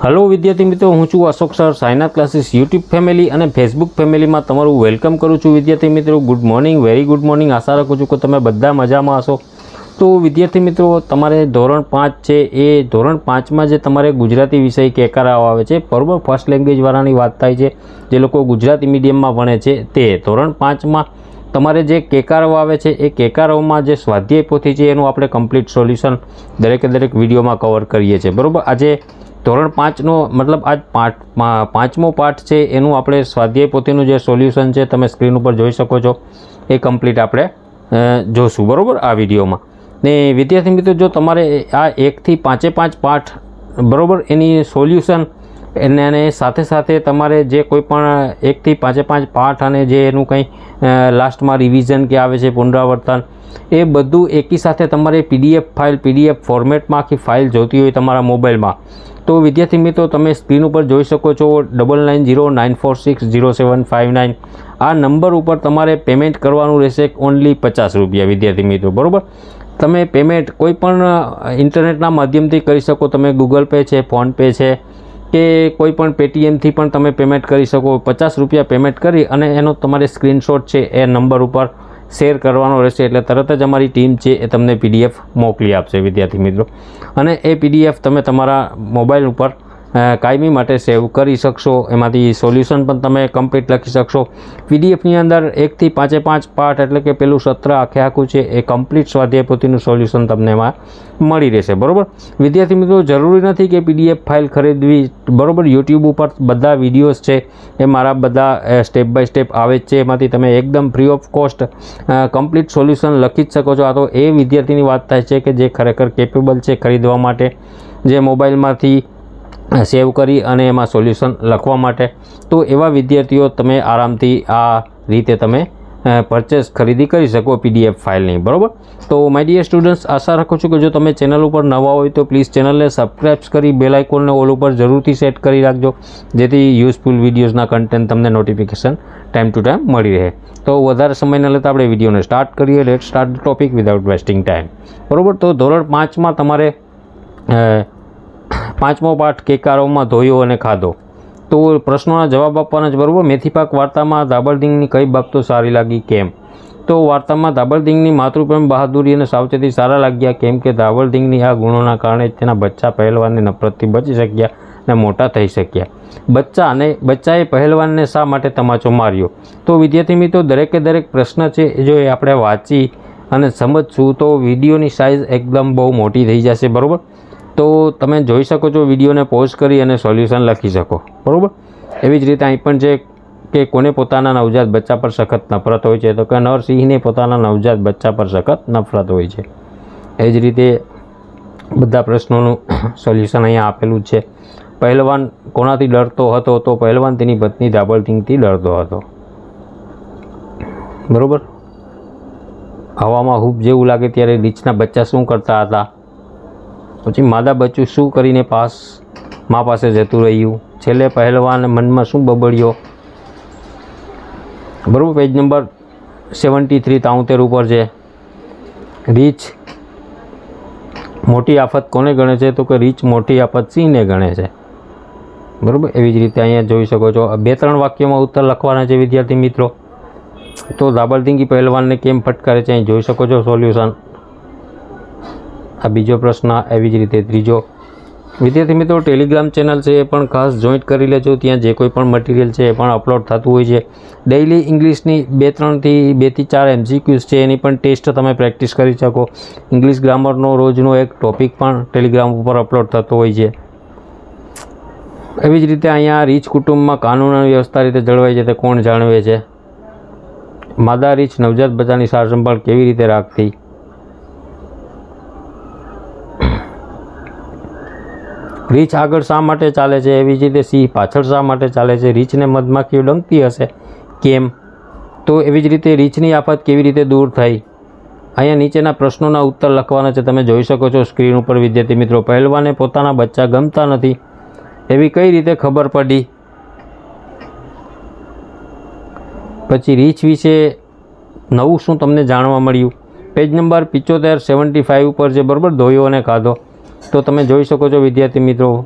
Hello विद्यार्थी मित्रों, हूँ छूँ Ashok sir Sainath classes YouTube family और फेसबुक फैमिली में तमारू वेलकम करूँ छूँ। विद्यार्थी मित्रों good morning, very good morning. आशा रखूँ छूँ कि तमे बधा मजा में हशो। तो विद्यार्थी मित्रों तमारे धोरण 5 है ए धोरण 5 में तमारे गुजराती विषय केकाराओ आवे छे, बराबर। फर्स्ट लैंग्वेज वाळानी वात थाय छे, जे लोको गुजराती मीडियम में भणे छे ते धोरण 5 में तमारे जे केकाराओ आवे छे ए केकाराओमां जे स्वाध्याय पोथी छे एनुं आपणे कम्प्लीट सोल्यूशन दरेके दरेक विडियो में कवर करीए छीए, बराबर। आजे धोरण 5 नो मतलब आज पांचमो पाठ है एनु आपणे स्वाध्याय पोथीनुं जे सोल्यूशन है तमे स्क्रीन पर जोई शको छो। ए कम्प्लीट आपणे जोशुं, बराबर, आ विडियो में। ने विद्यार्थी मित्रों जो तमारे आ 1 થી 5 पाठ, बराबर, एनी सोल्यूशन एने साथे साथे तमारे जे कोईपण 1 થી 5 पाठ अने जे एनुं कंई लास्ट में रिविजन के आवे छे पुनरावर्तन, ए बधुं एकी साथे तमारे पीडीएफ फॉर्मेट में आखी फाइल जोती होय तमारा मोबाइल में, तो विद्यार्थी मित्रों तमे स्क्रीन पर जोई शको छो 9909460759 आ नंबर पर तमारे पेमेंट करवानुं रहेशे, ओनली 50 रुपया। विद्यार्थी मित्रों, बराबर, तमे पेमेंट कोईपण इंटरनेटना माध्यमथी करी शको। तमे गूगल पे है, फोन पे है के कोईपण पेटीएम थी पण तमे पेमेंट करी शको। 50 रुपया पेमेंट करी अने एनो तमारे स्क्रीनशॉट है ए नंबर पर शेर करवानो रहेशे, एटले तरत ज अमारी टीम है ए तमने पीडीएफ मोकली आपशे। विद्यार्थी मित्रों, अने ए पीडीएफ तमे तमारा मोबाइल पर कायमी माटे सेव करी शकशो। एमांथी सोल्यूशन पण तमे कम्प्लीट लखी शकशो। पीडीएफनी अंदर 1 થી 5 पाठ एटले के पेलुं सत्र आखे आखुं छे ए कम्प्लीट स्वाध्याय पोथीनुं सोल्यूशन तमने एमां मळी रहेशे, बराबर। विद्यार्थी मित्रों जरूरी नहीं कि पीडीएफ फाइल खरीदवी, बराबर। यूट्यूब पर बधा विडियोज है ए मारा बधा स्टेप बाय स्टेप आवे छे, एमांथी तमे एकदम free of cost complete solution लखी ज शको छो। आ तो ए विद्यार्थीनी वात थाय छे के जे खरेखर केपेबल छे खरीदवा माटे, जे मोबाइलमांथी सेव करी अने एमां सोल्यूशन लखवा माटे। तो एवा विद्यार्थीओ तमे आरामथी आ रीते तमे परचेस खरीदी करी शको पीडीएफ फाइलनी, बराबर। तो माय डियर स्टूडेंट्स, आशा रखूँ छूँ कि जो तमे चेनल पर नवा होय तो प्लीज चेनल ने सब्सक्राइब करी बेल आइकॉन ने ऑल पर जरूरथी सेट करी राखजो, जेथी यूजफुल विडियोजना कंटेंट तमने नोटिफिकेशन टाइम टू टाइम मळी रहे। तो वधारे समय न लेता आपणे विडियोने स्टार्ट करीए। Let start the topic without wasting time, बराबर। तो धोरण 5 में तमारे 5मो पाठ केकारोमां धोयो अने खाधो। तो प्रश्नों जवाब आपवाना ज, बराबर। मेथीपाक वार्ता में दाबरदिंगनी कई बाबतो सारी लागी केम? तो वार्ता में दाबरदिंगनी मातृप्रेम, बहादुरी और सावचेती सारा लाग्या केम के दाबरदिंगनी आ गुणोना कारणे तेना बच्चा पहलवाननी नफरतथी बची शक्या ने मोटा थई शक्या। बच्चाए पहलवानने शा माटे तमाचो मार्यो? तो विद्यार्थी मित्रों दरेके दरेक प्रश्न है जो आपणे वाँची अने समझशुं तो विडियोनी साइज एकदम बहु मोटी थई जशे, बराबर। तो तमे जोई शको छो, विडियो ने पॉज करी अने सोल्यूशन लखी शको, बराबर। एवी ज रीते अहीं पण छे के कोने पोताना नवजात बच्चा पर सखत नफरत होय छे, तो के नरसिंहने पोताना नवजात बच्चा पर सखत नफरत होय छे। ए ज रीते बधा प्रश्नोनुं सोल्यूशन अहींया आपेલું छे। पहलवान कोनाथी डरतो हतो? तो पहलवान तेनी पत्नी दाबरदिंगथी डरतो हतो, बराबर। हवामां हूप जेवुं लागे त्यारे रीछना बच्चा शुं करता हता? पछी मादा बच्चुं शुं करीने माँ पासे जतुं रह्युं? छेल्ले पहलवान मन में शुं बबड़्यो? बराबर। पेज नंबर 73 पर है। रीछ मोटी आफत कोने गणे छे? तो कि रीछ मोटी आफत सिंहने गणे छे, बराबर। एवी ज रीते अहींया जोई शको छो 2-3 वाक्यों में उत्तर लखवाना छे विद्यार्थी मित्रों। तो दाबरदिंगी पहलवान ने केम फटकारे छे? अहीं जोई शको छो सोल्यूशन। आ बीजो प्रश्न। एवी ज रीते त्रीजो। विद्यार्थी मित्रों टेलिग्राम चेनल है पण खास जॉइंट करी लेजो, त्यां जे कोई पण मटीरियल है पण अपलॉड थतुं होय छे। डेली इंग्लिशनी 2 થી 4 एमसीक्यूज है एनी पण टेस्ट तमे प्रेक्टिस करी शको। इंग्लिश ग्रामरनो रोजनो एक टॉपिक पण टेलिग्राम पर अपलॉड थतो होय छे। एवी ज रीते अहींया रीछ कुटुंब में कानून अने व्यवस्था रीते जळवाय छे ते कोण जाणवे छे? मादा रीछ नवजात बच्चानी सार संभाळ केवी रीते राखती? रीछ आगळ शा माटे चाले छे? एवी ज रीते सिंह पाछळ शा माटे चाले छे? रीछने मधमाखीओ डंकती हशे, केम? तो एवी ज रीते रीछनी आफत केवी रीते दूर थई? अहींया नीचेना प्रश्नोना उत्तर लखवाना छे, तमे जोई शको छो स्क्रीन पर। विद्यार्थी मित्रों पहलवाने पोताना बच्चा गमता नथी एवी कई रीते खबर पड़ी? पछी रीछ विषे नवुं शुं तमने जाणवा मळ्युं? पेज नंबर 75 पर जे, बराबर, धोयो अने खाधो। तो तमे जोई शको छो विद्यार्थी मित्रों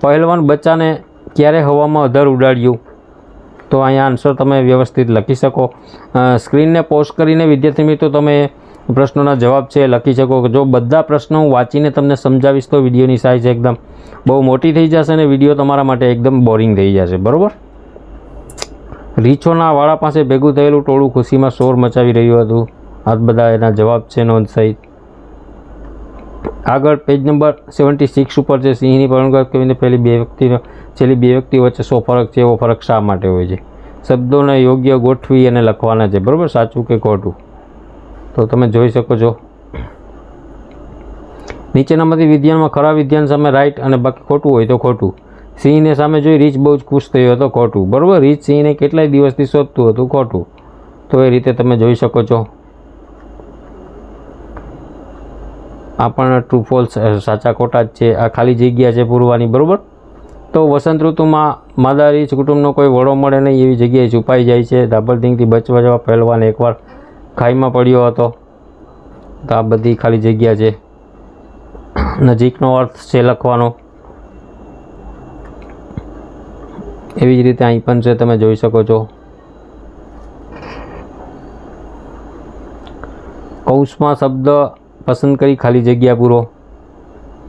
પહેલવાન બચ્ચાને ક્યારે હવામાં અધર ઉડાડ્યું? તો અહીંયા આન્સર તમે વ્યવસ્થિત લખી શકો. સ્ક્રીનને પોઝ કરીને વિદ્યાર્થી મિત્રો તમે પ્રશ્નોના જવાબ છે એ લખી શકો. જો બધા પ્રશ્નો હું વાંચીને તમને સમજાવીશ તો વિડીયોની સાઇઝ એકદમ બહુ મોટી થઈ જશે અને વિડીયો તમારા માટે એકદમ બોરિંગ થઈ જશે. બરાબર. રીંછોના વાળા પાસે ભેગું થયેલું ટોળું ખુશીમાં શોર મચાવી રહ્યું હતું. આ બધા એના જવાબ છે નોંધ સહિત. આગળ પેજ નંબર 76 ઉપર છે. સિંહની પરંપરા કહીને છેલ્લી બે વ્યક્તિ વચ્ચે શો ફરક છે, એવો ફરક શા માટે હોય છે? શબ્દોને યોગ્ય ગોઠવી અને લખવાના છે. બરાબર, સાચું કે ખોટું? તો તમે જોઈ શકો છો. નીચેનામાંથી વિધાનમાં ખરા વિધાન સામે રાઈટ અને બાકી ખોટું હોય તો ખોટું. સિંહને સામે જોઈ રીંછ બહુ જ ખુશ થયો હતો. ખોટું. બરાબર, રીંછ સિંહને કેટલાય દિવસથી શોધતું હતું. ખોટું. તો એ રીતે તમે જોઈ શકો છો. આ પણ ટ્રુ ફોલ્સ સાચા ખોટા જ છે. આ ખાલી જગ્યા છે પૂરવાની. બરાબર. તો વસંત ઋતુમાં માદા રીંછ કુટુંબનો કોઈ વડો મળે નહીં એવી જગ્યાએ છુપાઈ જાય છે. ધાબળધીંગથી બચવા જવા પહેલવાન એકવાર ખાઈમાં પડ્યો હતો. તો આ બધી ખાલી જગ્યા છે. નજીકનો અર્થ છે લખવાનો. એવી જ રીતે અહીં પણ છે, તમે જોઈ શકો છો. કૌંસમાં શબ્દ પસંદ કરી ખાલી જગ્યા પૂરો.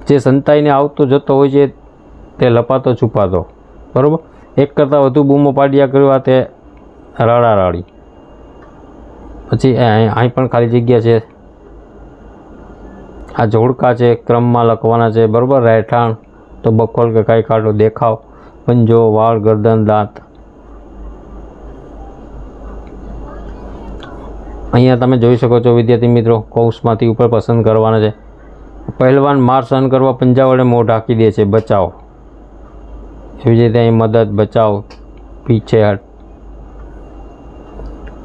જે સંતાઈને આવતો જતો હોય છે તે લપાતો છુપાતો. બરાબર. એક કરતાં વધુ બૂમો પાડ્યા કરવા તે રડારડી. પછી અહીં પણ ખાલી જગ્યા છે. આ જોડકા છે, ક્રમમાં લખવાના છે. બરાબર. રહેઠાણ તો બખોલ કે કાંઈ કાઢો. દેખાવ, પંજો, વાળ, ગરદન, દાંત. અહીંયા તમે જોઈ શકો છો વિદ્યાર્થી મિત્રો, કૌંસમાંથી ઉપર પસંદ કરવાના છે. પહેલવાન માર સહન કરવા પંજા વડે મોં ઢાંકી દે છે. બચાવ. એવી જ રીતે અહીં મદદ, બચાવ, પીછેહટ.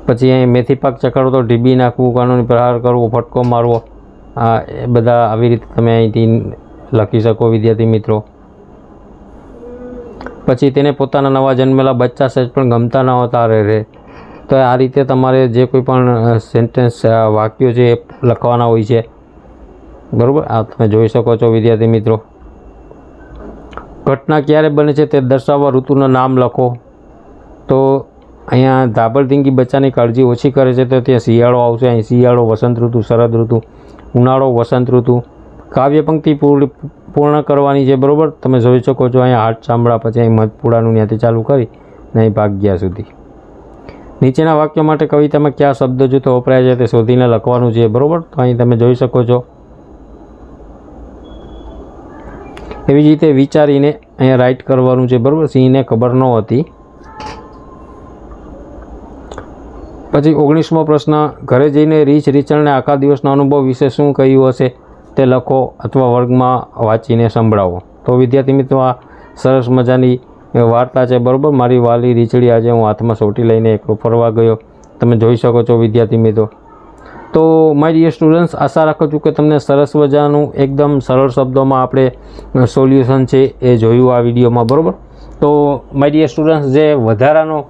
પછી અહીં મેથી પાક ચખાડો તો ઢીબી નાખવું, કાનૂની પ્રહાર કરવો, ફટકો મારવો. આ એ બધા આવી રીતે તમે અહીંથી લખી શકો વિદ્યાર્થી મિત્રો. પછી તેને પોતાના નવા જન્મેલા બચ્ચા સહેજ પણ ગમતા ન હોતા રહે. તો આ રીતે તમારે જે કોઈ પણ સેન્ટેન્સ વાક્યો છે એ લખવાના હોય છે. બરાબર. આ તમે જોઈ શકો છો વિદ્યાર્થી મિત્રો. ઘટના ક્યારે બને છે તે દર્શાવવા ઋતુનું નામ લખો. તો અહીંયા ધાબળધીંગી બચ્ચાની કાળજી ઓછી કરે છે તો ત્યાં શિયાળો આવશે. અહીં શિયાળો, વસંત ઋતુ, શરદ ઋતુ, ઉનાળો, વસંત ઋતુ. કાવ્ય પંક્તિ પૂર્ણ કરવાની છે. બરાબર. તમે જોઈ શકો છો અહીંયા હાથ ચામડા, પછી અહીં મધપુડાનું ત્યાંથી ચાલુ કરી ને અહીં ભાગ્યા સુધી. નીચેના વાક્યો માટે કવિતામાં કયા શબ્દ જૂથો વપરાય છે તે શોધીને લખવાનું છે. બરાબર. તો અહીં તમે જોઈ શકો છો. એવી જ રીતે વિચારીને અહીંયા રાઈટ કરવાનું છે. બરાબર. સિંહને ખબર ન હતી. પછી 19મો પ્રશ્ન, ઘરે જઈને રીંછ રીંછણને આખા દિવસના અનુભવ વિશે શું કહ્યું હશે તે લખો અથવા વર્ગમાં વાંચીને સંભળાવો. તો વિદ્યાર્થી મિત્રો, આ સરસ મજાની વાર્તા છે. બરાબર. મારી વાલી રીંછડી આજે હું હાથમાં સોટી લઈને એકલો ફરવા ગયો. તમે જોઈ શકો છો વિદ્યાર્થી મિત્રો. તો માય ડિયર સ્ટુડન્ટ્સ, આશા રાખું છું કે તમને સરસ મજાનું એકદમ સરળ શબ્દોમાં આપણે સોલ્યુશન છે એ જોયું આ વિડીયોમાં. બરાબર. તો માય ડિયર સ્ટુડન્ટ્સ, જે વધારાનો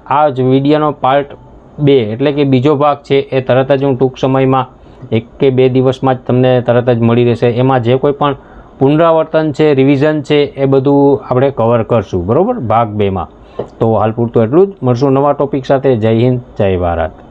આ જ વિડીયોનો પાર્ટ 2 એટલે કે બીજો ભાગ છે એ તરત જ હું ટૂંક સમયમાં 1 કે 2 દિવસમાં જ તમને તરત જ મળી રહેશે. એમાં જે કોઈ પણ પુનરાવર્તન છે, રિવિઝન છે, એ બધું આપણે કવર કરશું. બરાબર. ભાગ 2માં. તો હાલ પૂરતું એટલું જ. મળશું નવા ટોપિક સાથે. જય હિન્દ, જય ભારત.